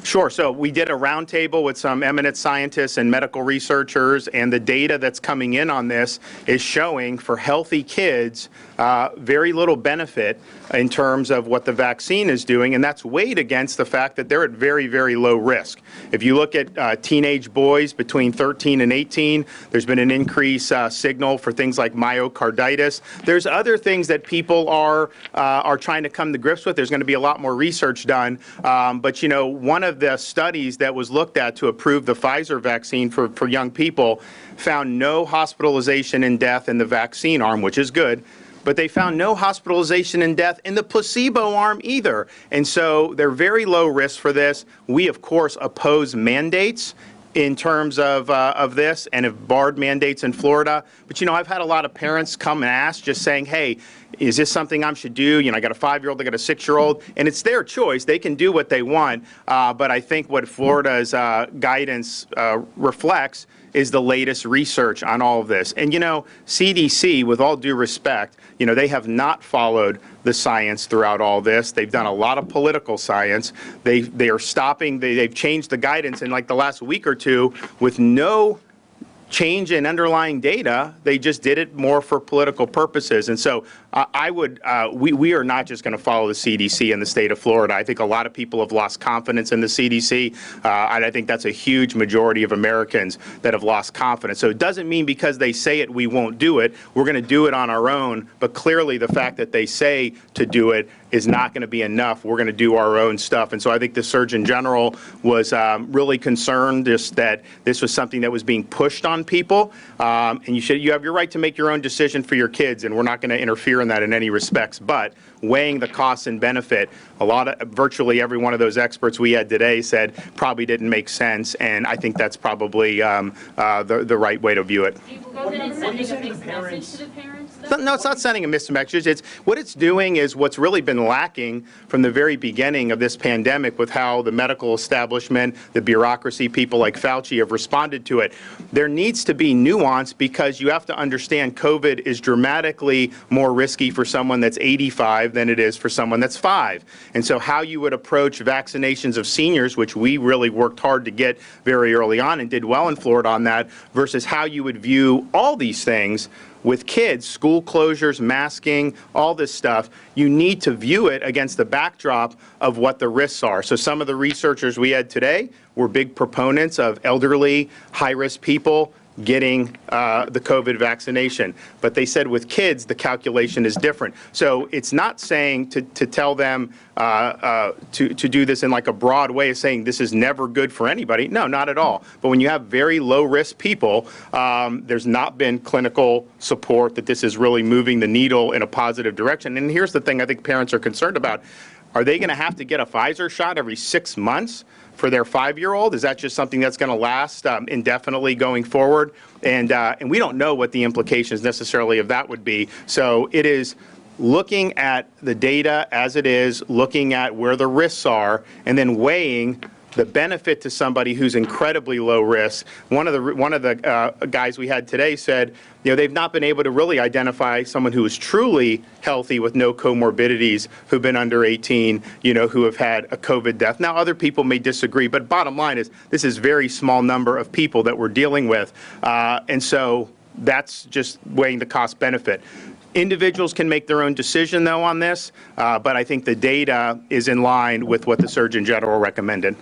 Sure. So we did a roundtable with some eminent scientists and medical researchers, and the data that's coming in on this is showing for healthy kids very little benefit in terms of what the vaccine is doing, and that's weighed against the fact that they're at very, very low risk. If you look at teenage boys between 13 and 18, there's been an increase signal for things like myocarditis. There's other things that people are trying to come to grips with. There's going to be a lot more research done, but you know, one of the studies that was looked at to approve the Pfizer vaccine for young people found no hospitalization and death in the vaccine arm, which is good, but they found no hospitalization and death in the placebo arm either. And so they're very low risk for this. We, of course, oppose mandates in terms of this and have barred mandates in Florida. But, you know, I've had a lot of parents come and ask, just saying, hey, is this something I should do? You know, I got a 5-year-old, I got a 6-year-old, and it's their choice. They can do what they want. But I think what Florida's guidance reflects is the latest research on all of this. And, you know, CDC, with all due respect, you know, they have not followed the science throughout all this. They've done a lot of political science. They are stopping, they've changed the guidance in like the last week or two with no change in underlying data. They just did it more for political purposes. And so we are not just going to follow the CDC in the state of Florida. I think a lot of people have lost confidence in the CDC, and I think that's a huge majority of Americans that have lost confidence. So it doesn't mean because they say it, we won't do it. We're going to do it on our own, but clearly the fact that they say to do it is not going to be enough. We're going to do our own stuff. And so I think the Surgeon General was really concerned just that this was something that was being pushed on people. And you have your right to make your own decision for your kids, and we're not going to interfere in that in any respects. But weighing the costs and benefit, virtually every one of those experts we had today said probably didn't make sense, and I think that's probably the right way to view it. What are you saying to the parents? No, it's not sending a mixed message. What it's doing is what's really been lacking from the very beginning of this pandemic with how the medical establishment, the bureaucracy, people like Fauci have responded to it. There needs to be nuance because you have to understand COVID is dramatically more risky for someone that's 85 than it is for someone that's 5. And so how you would approach vaccinations of seniors, which we really worked hard to get very early on and did well in Florida on that, versus how you would view all these things with kids, school closures, masking, all this stuff, you need to view it against the backdrop of what the risks are. So some of the researchers we had today were big proponents of elderly, high-risk people getting the COVID vaccination. But they said with kids, the calculation is different. So it's not saying to tell them to do this in like a broad way of saying this is never good for anybody. No, not at all. But when you have very low-risk people, there's not been clinical support that this is really moving the needle in a positive direction. And here's the thing I think parents are concerned about. Are they going to have to get a Pfizer shot every 6 months for their 5-year-old? Is that just something that's going to last indefinitely going forward? And we don't know what the implications necessarily of that would be. So it is looking at the data as it is, looking at where the risks are, and then weighing the benefit to somebody who's incredibly low risk. One of the guys we had today said, you know, they've not been able to really identify someone who is truly healthy with no comorbidities, who've been under 18, you know, who have had a COVID death. Now, other people may disagree, but bottom line is this is a very small number of people that we're dealing with, and so that's just weighing the cost benefit. Individuals can make their own decision, though, on this, but I think the data is in line with what the Surgeon General recommended.